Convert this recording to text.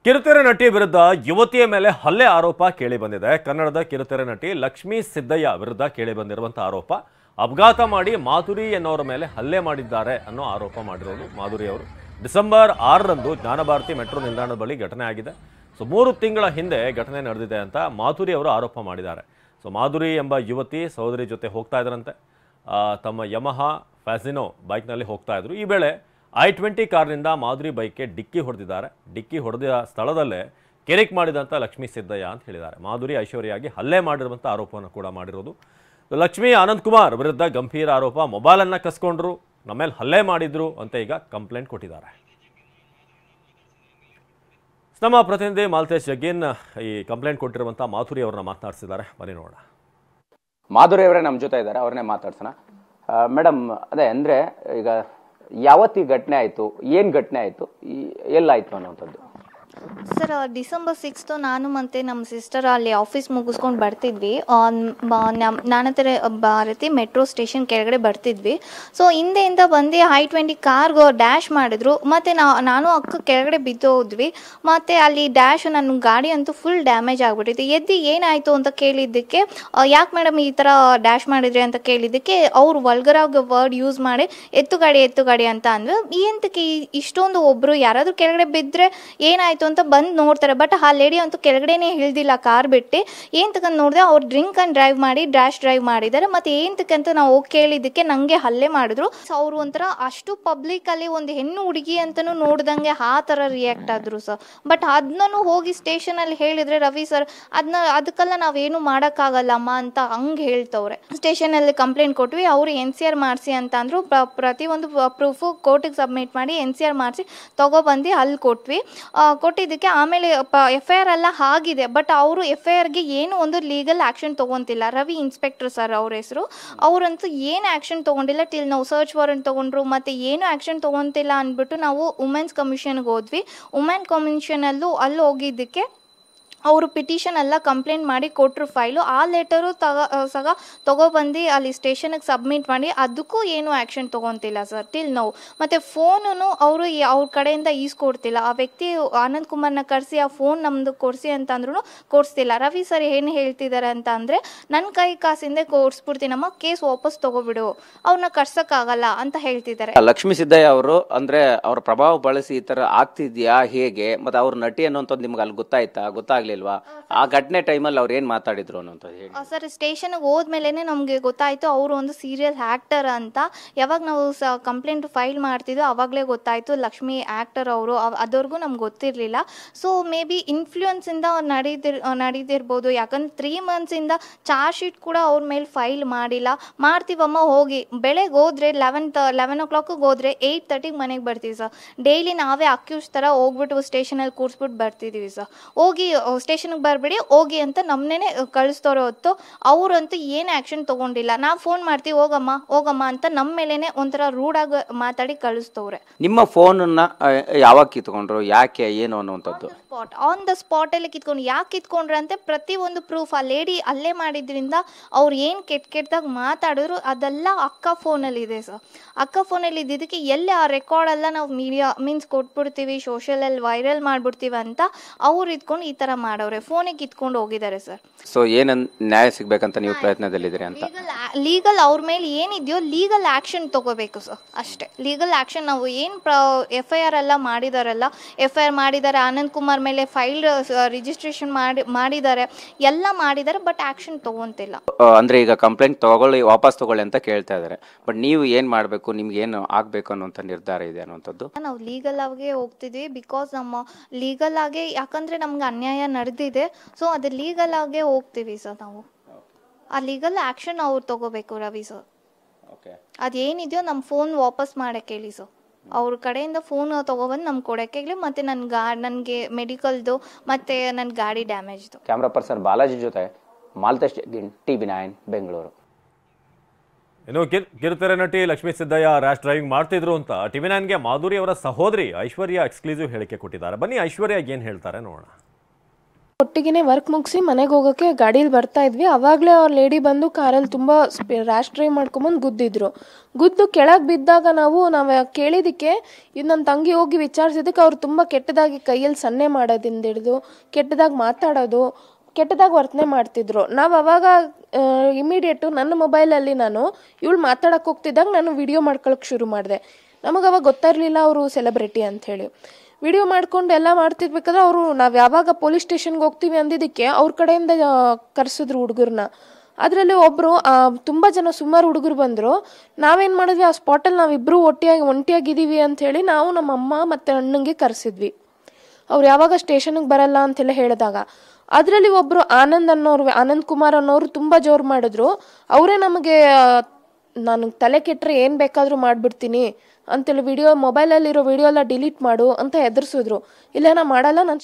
ಕಿರುತೆರೆ ನಟಿ ವಿರುದ್ಧ ಯುವತಿಯ ಮೇಲೆ ಹಲ್ಲೆ ಆರೋಪ ಕೇಳಿ ಬಂದಿದೆ. ಕನ್ನಡದ ಕಿರುತೆರೆ ನಟಿ ಲಕ್ಷ್ಮೀ ಸಿದ್ದಯ್ಯ ವಿರುದ್ಧ ಕೇಳಿ ಬಂದಿರುವಂತಹ ಆರೋಪ, ಅಪಘಾತ ಮಾಡಿ ಮಾಧುರಿ ಎನ್ನುವರ ಮೇಲೆ ಹಲ್ಲೆ ಮಾಡಿದ್ದಾರೆ ಅನ್ನೋ ಆರೋಪ ಮಾಡಿರೋದು ಮಾಧುರಿ ಅವರು. ಡಿಸೆಂಬರ್ 6ರಂದು ಜ್ಞಾನಭಾರತಿ ಮೆಟ್ರೋ ನಿಲ್ದಾಣದ ಬಳಿ ಘಟನೆ ಆಗಿದೆ. 3 ತಿಂಗಳ ಹಿಂದೆ ಘಟನೆ ನಡೆದಿದೆ ಅಂತ ಮಾಧುರಿ ಅವರು ಆರೋಪ ಮಾಡಿದ್ದಾರೆ. ಮಾಧುರಿ ಎಂಬ ಯುವತಿ ಸಹೋದರಿ ಜೊತೆ ಹೋಗ್ತಾ ಇದ್ರಂತೆ. ತಮ್ಮ ಯಮಹಾ ಫ್ಯಾಸಿನೋ ಬೈಕ್ನಲ್ಲಿ ಹೋಗ್ತಾ ಇದ್ರು. ಈ ವೇಳೆ i20 ಕಾರ್ನಿಂದ ಮಾಧುರಿ ಬೈಕ್ಗೆ ಡಿಕ್ಕಿ ಹೊಡೆದಿದ್ದಾರೆ. ಡಿಕ್ಕಿ ಹೊಡೆದ ಸ್ಥಳದಲ್ಲೇ ಕೆರೆಕ್ ಮಾಡಿದಂಥ ಲಕ್ಷ್ಮೀ ಸಿದ್ದಯ್ಯ ಅಂತ ಹೇಳಿದ್ದಾರೆ. ಮಾಧುರಿ ಐಶ್ವರ್ಯಾಗಿ ಹಲ್ಲೆ ಮಾಡಿರುವಂಥ ಆರೋಪವನ್ನು ಕೂಡ ಮಾಡಿರೋದು. ಲಕ್ಷ್ಮೀ ಆನಂದ್ ಕುಮಾರ್ ವಿರುದ್ಧ ಗಂಭೀರ ಆರೋಪ, ಮೊಬೈಲನ್ನು ಕಸ್ಕೊಂಡ್ರು, ನಮ್ಮ ಮೇಲೆ ಹಲ್ಲೆ ಮಾಡಿದ್ರು ಅಂತ ಈಗ ಕಂಪ್ಲೇಂಟ್ ಕೊಟ್ಟಿದ್ದಾರೆ. ನಮ್ಮ ಪ್ರತಿನಿಧಿ ಮಾಲ್ತೇಶ್ ಜಗ್ಗಿನ್ ಈ ಕಂಪ್ಲೇಂಟ್ ಕೊಟ್ಟಿರುವಂಥ ಮಾಧುರಿ ಅವರನ್ನ ಮಾತನಾಡಿಸಿದ್ದಾರೆ. ಬನ್ನಿ ನೋಡೋಣ. ಮಾಧುರಿ ಅವರೇ ನಮ್ಮ ಜೊತೆ ಇದ್ದಾರೆ, ಅವ್ರನ್ನೇ ಮಾತಾಡ್ಸೋಣ. ಮೇಡಮ್, ಅದೇ ಅಂದರೆ ಈಗ ಯಾವತ್ತಿ ಘಟನೆ ಆಯಿತು, ಏನು ಘಟನೆ ಆಯಿತು, ಎಲ್ಲಾಯಿತು ಅನ್ನೋಂಥದ್ದು? ಸರ್, ಡಿಸೆಂಬರ್ 6 ನಾನು ಮತ್ತು ನಮ್ಮ ಸಿಸ್ಟರ್ ಅಲ್ಲಿ ಆಫೀಸ್ ಮುಗಿಸ್ಕೊಂಡು ಬರ್ತಿದ್ವಿ. ಜ್ಞಾನತೆರೆ ಭಾರತಿ ಮೆಟ್ರೋ ಸ್ಟೇಷನ್ ಕೆಳಗಡೆ ಬರ್ತಿದ್ವಿ. ಸೊ ಹಿಂದೆಯಿಂದ ಬಂದು i20 ಕಾರ್ಗೆ ಡ್ಯಾಶ್ ಮಾಡಿದ್ರು. ಮತ್ತು ನಾನು ಅಕ್ಕ ಕೆಳಗಡೆ ಬಿದ್ದೋದ್ವಿ. ಮತ್ತು ಅಲ್ಲಿ ಡ್ಯಾಶ್ ನನ್ನ ಗಾಡಿ ಅಂತೂ ಫುಲ್ ಡ್ಯಾಮೇಜ್ ಆಗಿಬಿಟ್ಟಿತ್ತು. ಎದ್ದು ಏನಾಯಿತು ಅಂತ ಕೇಳಿದ್ದಕ್ಕೆ, ಯಾಕೆ ಮೇಡಮ್ ಈ ಥರ ಡ್ಯಾಶ್ ಮಾಡಿದ್ರಿ ಅಂತ ಕೇಳಿದ್ದಕ್ಕೆ ಅವರು ವಲ್ಗರಾಗಿ ವರ್ಡ್ ಯೂಸ್ ಮಾಡಿ ಎತ್ತು ಗಾಡಿ ಅಂತ ಅಂದ್ವಿ. ಎಂತಕ್ಕೆ ಇಷ್ಟೊಂದು ಒಬ್ಬರು ಯಾರಾದರೂ ಕೆಳಗಡೆ ಬಿದ್ದರೆ ಏನಾಯಿತು ಅಂತ ಬಂದು ನೋಡ್ತಾರೆ. ಬಟ್ ಆ ಲೇಡಿ ಅಂತೂ ಕೆಳಗಡೆನೇ ಇಳ್ದಿಲ್ಲ ಕಾರ್ ಬಿಟ್ಟು. ಏನು ತಗೊಂಡು ನೋಡಿದೆ, ಅವ್ರು ಡ್ರಿಂಕ್ ಆ್ಯಂಡ್ ಡ್ರೈವ್ ಮಾಡಿ ಡ್ಯಾಶ್ ಡ್ರೈವ್ ಮಾಡಿದ್ದಾರೆ. ಮತ್ತು ಏನು ತಕ್ಕಂತ ನಾವು ಹೋಗಿ ಕೇಳಿದ್ದಕ್ಕೆ ನನಗೆ ಹಲ್ಲೆ ಮಾಡಿದ್ರು. ಅವರು ಒಂಥರ ಅಷ್ಟು ಪಬ್ಲಿಕಲ್ಲಿ ಒಂದು ಹೆಣ್ಣು ಹುಡುಗಿ ಅಂತಲೂ ನೋಡ್ದಂಗೆ ಆ ಥರ ರಿಯಾಕ್ಟ್ ಆದರು ಸರ್. ಬಟ್ ಅದನ್ನೂ ಹೋಗಿ ಸ್ಟೇಷನಲ್ಲಿ ಹೇಳಿದರೆ, ರವಿ ಸರ್ ಅದಕ್ಕೆಲ್ಲ ನಾವೇನು ಮಾಡೋಕ್ಕಾಗಲ್ಲಮ್ಮ ಅಂತ ಹಂಗೆ ಹೇಳ್ತವ್ರೆ. ಸ್ಟೇಷನಲ್ಲಿ ಕಂಪ್ಲೇಂಟ್ ಕೊಟ್ವಿ. ಅವರು NCR ಮಾಡಿಸಿ ಅಂತ ಅಂದರು. ಪ್ರತಿಯೊಂದು ಪ್ರೂಫು ಕೋರ್ಟಿಗೆ ಸಬ್ಮಿಟ್ ಮಾಡಿ NCR ಮಾಡಿಸಿ ತೊಗೊಬಂದು ಅಲ್ಲಿ ಕೊಟ್ವಿ. ಕೊಟ್ಟಿದ್ದಕ್ಕೆ ಆಮೇಲೆ FIR ಎಲ್ಲ ಆಗಿದೆ. ಬಟ್ ಅವರು FIRಗೆ ಏನು ಒಂದು ಲೀಗಲ್ ಆ್ಯಕ್ಷನ್ ತೊಗೊತಿಲ್ಲ. ರವಿ ಇನ್ಸ್ಪೆಕ್ಟರ್ ಸರ್ ಅವ್ರ ಹೆಸರು. ಅವರಂತೂ ಏನು ಆ್ಯಕ್ಷನ್ ತೊಗೊಂಡಿಲ್ಲ. ಟಿಲ್ ನಾವು ಸರ್ಚ್ ವಾರೆಂಟ್ ತೊಗೊಂಡ್ರು, ಮತ್ತು ಏನು ಆ್ಯಕ್ಷನ್ ತೊಗೊತಿಲ್ಲ ಅಂದ್ಬಿಟ್ಟು ನಾವು ವುಮೆನ್ಸ್ ಕಮಿಷನ್ಗೆ ಹೋದ್ವಿ. ವುಮೆನ್ ಕಮಿಷನಲ್ಲೂ ಅಲ್ಲಿ ಹೋಗಿದ್ದಕ್ಕೆ ಅವರು ಪಿಟಿಷನ್ ಎಲ್ಲ ಕಂಪ್ಲೇಂಟ್ ಮಾಡಿ ಕೊಟ್ಟರು ಫೈಲು. ಆ ಲೆಟರು ತೊಗೊಬಂದು ಅಲ್ಲಿ ಸ್ಟೇಷನ್ಗೆ ಸಬ್ಮಿಟ್ ಮಾಡಿ ಅದಕ್ಕೂ ಏನು ಆ್ಯಕ್ಷನ್ ತೊಗೊತಿಲ್ಲ ಸರ್ ಟಿಲ್ ನಾವು. ಮತ್ತು ಫೋನು ಅವರು ಅವ್ರ ಕಡೆಯಿಂದ ಈಸ್ಕೊಡ್ತಿಲ್ಲ. ಆ ವ್ಯಕ್ತಿ ಆನಂದ್ ಕುಮಾರ್ನ ಕರೆಸಿ ಆ ಫೋನ್ ನಮ್ಮದು ಕೊಡಿಸಿ ಅಂತಂದ್ರೂ ಕೊಡಿಸ್ತಿಲ್ಲ. ರವಿ ಸರ್ ಏನು ಹೇಳ್ತಿದ್ದಾರೆ ಅಂತ ಅಂದರೆ, ನನ್ನ ಕೈ ಕಾಸಿಂದ ಕೊಡಿಸ್ಬಿಡ್ತೀನಮ್ಮ, ಕೇಸ್ ವಾಪಸ್ ತೊಗೊಬಿಡು, ಅವ್ರನ್ನ ಕರ್ಸೋಕ್ಕಾಗಲ್ಲ ಅಂತ ಹೇಳ್ತಿದ್ದಾರೆ. ಲಕ್ಷ್ಮೀ ಸಿದ್ದಯ್ಯ ಅವರು ಅಂದರೆ ಅವ್ರ ಪ್ರಭಾವ ಬಳಸಿ ಈ ಥರ ಆಗ್ತಿದ್ಯಾ ಹೇಗೆ, ಮತ್ತು ಅವ್ರ ನಟಿ ಅನ್ನೋಂಥದ್ದು ನಿಮ್ಗೆ ಅಲ್ಲಿ ಗೊತ್ತಾಗಲಿಲ್ಲ? ಆ ಘಟನೆ ಟೈಮಲ್ಲಿ ಅವ್ರು ಏನು ಮಾತಾಡಿದ್ರು ಅನ್ನೋಂಥದ್ದು ಹೇಳಿ ಸರ್. ಸ್ಟೇಷನ್ಗೆ ಹೋದ್ಮೇಲೆ ನಮಗೆ ಗೊತ್ತಾಯಿತು ಅವರು ಒಂದು ಸೀರಿಯಲ್ ಆ್ಯಕ್ಟರ್ ಅಂತ. ಯಾವಾಗ ನಾವು ಕಂಪ್ಲೇಂಟ್ ಫೈಲ್ ಮಾಡ್ತಿದ್ವಿ ಆವಾಗಲೇ ಗೊತ್ತಾಯಿತು ಲಕ್ಷ್ಮಿ ಆ್ಯಕ್ಟರ್ ಅವರು. ಅದವ್ರಿಗೂ ನಮ್ಗೆ ಗೊತ್ತಿರಲಿಲ್ಲ. ಸೊ ಮೇ ಬಿ ಇನ್ಫ್ಲೂಯೆನ್ಸಿಂದ ನಡೀತಿರ್ಬೋದು. ಯಾಕಂದ್ರೆ 3 ಮಂತ್ಸಿಂದ ಚಾರ್ಜ್ ಶೀಟ್ ಕೂಡ ಅವ್ರ ಮೇಲೆ ಫೈಲ್ ಮಾಡಿಲ್ಲ. ಮಾಡ್ತೀವಮ್ಮ ಹೋಗಿ, ಬೆಳಗ್ಗೆ ಹೋದ್ರೆ 11 o'clock ಹೋದ್ರೆ 8:30 ಮನೆಗೆ ಬರ್ತೀವಿ ಸರ್. ಡೈಲಿ ನಾವೇ ಅಕ್ಯೂಸ್ ಥರ ಹೋಗ್ಬಿಟ್ಟು ಸ್ಟೇಷನಲ್ಲಿ ಕೂರಿಸ್ಬಿಟ್ಟು ಬರ್ತಿದ್ದೀವಿ ಸರ್. ಹೋಗಿ ಸ್ಟೇಷನ್ಗೆ ಬರಬೇಡಿ ಹೋಗಿ ಅಂತ ನಮ್ಮನ್ನೇ ಕಳಿಸ್ತವ್ರೆ ಹೊತ್ತು ಅವರಂತೂ ಏನು ಆ್ಯಕ್ಷನ್ ತೊಗೊಂಡಿಲ್ಲ. ನಾವು ಫೋನ್ ಮಾಡ್ತೀವಿ ಹೋಗಮ್ಮ ಅಂತ ನಮ್ಮ ಮೇಲೇ ಒಂಥರ ರೂಢಾಗಿ ಮಾತಾಡಿ ಕಳಿಸ್ತವ್ರೆ. ನಿಮ್ಮ ಫೋನನ್ನು ಯಾವಾಗ ಕಿತ್ಕೊಂಡ್ರು, ಯಾಕೆ, ಏನು ಅನ್ನುವಂಥದ್ದು? ಆನ್ ದ ಸ್ಪಾಟಲ್ಲಿ ಕಿತ್ಕೊಂಡು. ಯಾಕೆ ಕಿತ್ಕೊಂಡ್ರೆ ಅಂತ ಪ್ರತಿಯೊಂದು ಪ್ರೂಫ್ ಆ ಲೇಡಿ ಅಲ್ಲೇ ಮಾಡಿದ್ರಿಂದ ಅವ್ರು ಏನು ಕೆಟ್ಟದಾಗ ಮಾತಾಡಿದ್ರು ಅದೆಲ್ಲ ಅಕ್ಕ ಫೋನಲ್ಲಿ ಇದೆ ಸರ್. ಅಕ್ಕ ಫೋನಲ್ಲಿ ಇದ್ದಿದ್ದಕ್ಕೆ ಎಲ್ಲಿ ಆ ರೆಕಾರ್ಡೆಲ್ಲ ನಾವು ಮೀಡಿಯಾ ಮೀನ್ಸ್ ಕೊಟ್ಬಿಡ್ತೀವಿ, ಸೋಷಿಯಲಲ್ಲಿ ವೈರಲ್ ಮಾಡಿಬಿಡ್ತೀವಿ ಅಂತ ಅವ್ರು ಇದ್ಕೊಂಡು ಈ ಥರ ಮಾಡವ್ರೆ. ಫೋನಿಗೆ ಕಿತ್ಕೊಂಡು ಹೋಗಿದ್ದಾರೆ ಸರ್. ಸೊ ಏನು ನ್ಯಾಯ ಸಿಗ್ಬೇಕಂತ ನೀವು ಪ್ರಯತ್ನದಲ್ಲಿದ್ದೀರಿ ಅಂತ? ಲೀಗಲ್ ಅವ್ರ ಮೇಲೆ ಏನಿದೆಯೋ ಲೀಗಲ್ ಆ್ಯಕ್ಷನ್ ತೊಗೋಬೇಕು ಸರ್, ಅಷ್ಟೇ. ಲೀಗಲ್ ಆ್ಯಕ್ಷನ್ ನಾವು ಏನು FIR ಎಲ್ಲ ಮಾಡಿದಾರಲ್ಲ, FIR ಮಾಡಿದ್ದಾರೆ, ಆನಂದ್ ಕುಮಾರ್ ಮೇಲೆ ಫೈಲ್ ರಿಜಿಸ್ಟ್ರೇಷನ್ ಮಾಡಿದ್ದಾರೆ, ಎಲ್ಲ ಮಾಡಿದ್ದಾರೆ. ಬಟ್ ಆ್ಯಕ್ಷನ್ ತೊಗೊಂತಿಲ್ಲ. ಅಂದರೆ ಈಗ ಕಂಪ್ಲೇಂಟ್ ವಾಪಸ್ ತಗೊಳ್ಳಿ ಅಂತ ಕೇಳ್ತಾ ಇದ್ದಾರೆ. ಬಟ್ ನೀವು ಏನು ಮಾಡಬೇಕು, ನಿಮ್ಗೆ ಏನು ಆಗಬೇಕು ಅನ್ನೋಂಥ ನಿರ್ಧಾರ ಇದೆ ಅನ್ನೋಂಥದ್ದು? ನಾವು ಲೀಗಲ್ ಆಗಿ ಹೋಗ್ತಿದ್ವಿ. ಬಿಕಾಸ್ ನಮ್ಮ ಲೀಗಲ್ ಆಗಿ, ಯಾಕಂದರೆ ನಮ್ಗೆ ಅನ್ಯಾಯ ನಡೆದಿದೆ. ಸೊ ಅದು ಲೀಗಲ್ ಆಗೇ ಹೋಗ್ತೀವಿ ಸರ್ ನಾವು. ಆ ಲೀಗಲ್ ಆ್ಯಕ್ಷನ್ ಅವ್ರು ತೊಗೋಬೇಕು ರವಿ ಸರ್. ಅದೇನಿದೆಯೋ ನಮ್ಮ ಫೋನ್ ವಾಪಸ್ ಮಾಡೋಕ್ಕೆ ಹೇಳಿ ಸರ್. ಅವ್ರ ಕಡೆಯಿಂದ ಫೋನ್ ತೊಗೊಬಂದು ನಮ್ಗೆ ಕೊಡೋಕ್ಕೆ ಹೇಳಿ. ಮತ್ತು ನನಗೆ ಮೆಡಿಕಲ್ದು ಮತ್ತು ನನ್ನ ಗಾಡಿ ಡ್ಯಾಮೇಜ್ದು. ಕ್ಯಾಮ್ರಾ ಪರ್ಸನ್ ಬಾಲಾಜಿ ಜೊತೆ ಮಾಲ್ತೇಶ್ ಜಗ್ಗಿನ್, TV9 ಬೆಂಗಳೂರು. ಇನ್ನು ಕಿರುತೆರೆ ನಟಿ ಲಕ್ಷ್ಮೀ ಸಿದ್ದಯ್ಯ ರ್ಯಾಶ್ ಡ್ರೈವಿಂಗ್ ಮಾಡ್ತಿದ್ರು ಅಂತ TV9ಗೆ ಮಾಧುರಿ ಅವರ ಸಹೋದರಿ ಐಶ್ವರ್ಯ ಎಕ್ಸ್ಕ್ಲೂಸಿವ್ ಹೇಳಿಕೆ ಕೊಟ್ಟಿದ್ದಾರೆ. ಬನ್ನಿ ಐಶ್ವರ್ಯ ಏನು ಹೇಳ್ತಾರೆ ನೋಡೋಣ. ಒಟ್ಟಿಗೆ ವರ್ಕ್ ಮುಗಿಸಿ ಮನೆಗೆ ಹೋಗೋಕ್ಕೆ ಗಾಡೀಲಿ ಬರ್ತಾ ಇದ್ವಿ. ಅವಾಗಲೇ ಅವ್ರ ಲೇಡಿ ಬಂದು ಕಾರಲ್ಲಿ ತುಂಬ ರ್ಯಾಶ್ ಡ್ರೈವ್ ಮಾಡ್ಕೊಂಬಂದು ಗುದ್ದು ಕೆಳಗೆ ಬಿದ್ದಾಗ ನಾವು ಕೇಳಿದ್ದಕ್ಕೆ ಇದು ನನ್ನ ತಂಗಿ ಹೋಗಿ ವಿಚಾರಿಸಿದ್ದಕ್ಕೆ ಅವ್ರು ತುಂಬ ಕೆಟ್ಟದಾಗಿ ಕೈಯಲ್ಲಿ ಸನ್ನೆ ಮಾಡೋದಿಂದ ಹಿಡಿದು ಕೆಟ್ಟದಾಗಿ ಮಾತಾಡೋದು, ಕೆಟ್ಟದಾಗಿ ವರ್ತನೆ ಮಾಡ್ತಿದ್ರು. ನಾವು ಅವಾಗ ಇಮಿಡಿಯೇಟು ನನ್ನ ಮೊಬೈಲಲ್ಲಿ ನಾನು ಇವಳು ಮಾತಾಡೋಕೆ ಹೋಗ್ತಿದ್ದಾಗ ನಾನು ವಿಡಿಯೋ ಮಾಡ್ಕೊಳಕ್ಕೆ ಶುರು ಮಾಡಿದೆ. ನಮಗೆ ಅವಾಗ ಗೊತ್ತಿರಲಿಲ್ಲ ಅವರು ಸೆಲೆಬ್ರಿಟಿ ಅಂಥೇಳಿ. ವಿಡಿಯೋ ಮಾಡ್ಕೊಂಡು ಎಲ್ಲ ಮಾಡ್ತಿರ್ಬೇಕಾದ್ರೆ ಅವರು ನಾವು ಯಾವಾಗ ಪೊಲೀಸ್ ಸ್ಟೇಷನ್ಗೆ ಹೋಗ್ತೀವಿ ಅಂದಿದ್ದಕ್ಕೆ ಅವ್ರ ಕಡೆಯಿಂದ ಕರೆಸಿದ್ರು ಹುಡುಗರನ್ನ. ಅದರಲ್ಲಿ ಒಬ್ಬರು ತುಂಬ ಜನ ಸುಮಾರು ಹುಡುಗರು ಬಂದರು. ನಾವೇನು ಮಾಡಿದ್ವಿ, ಆ ಸ್ಪಾಟಲ್ಲಿ ನಾವಿಬ್ಬರು ಒಂಟಿಯಾಗಿದ್ದೀವಿ ಅಂಥೇಳಿ ನಾವು ನಮ್ಮ ಅಮ್ಮ ಮತ್ತು ಅಣ್ಣಂಗೆ ಕರೆಸಿದ್ವಿ. ಅವ್ರು ಯಾವಾಗ ಸ್ಟೇಷನ್ಗೆ ಬರಲ್ಲ ಅಂತೆಲ್ಲ ಹೇಳಿದಾಗ ಅದರಲ್ಲಿ ಒಬ್ಬರು ಆನಂದ್ ಕುಮಾರ್ ಅನ್ನೋರು ತುಂಬ ಜೋರು ಮಾಡಿದ್ರು. ಅವರೇ ನಮಗೆ ನಾನು ತಲೆ ಕೆಟ್ಟರೆ ಏನು ಬೇಕಾದರೂ ಮಾಡಿಬಿಡ್ತೀನಿ ಅಂತೇಳಿ ಮೊಬೈಲಲ್ಲಿರೋ ವಿಡಿಯೋ ಎಲ್ಲ ಡಿಲೀಟ್ ಮಾಡು ಅಂತ ಹೆದರ್ಸಿದ್ರು. ಇಲ್ಲ ನಾ ಮಾಡಲ್ಲ, ನಾನು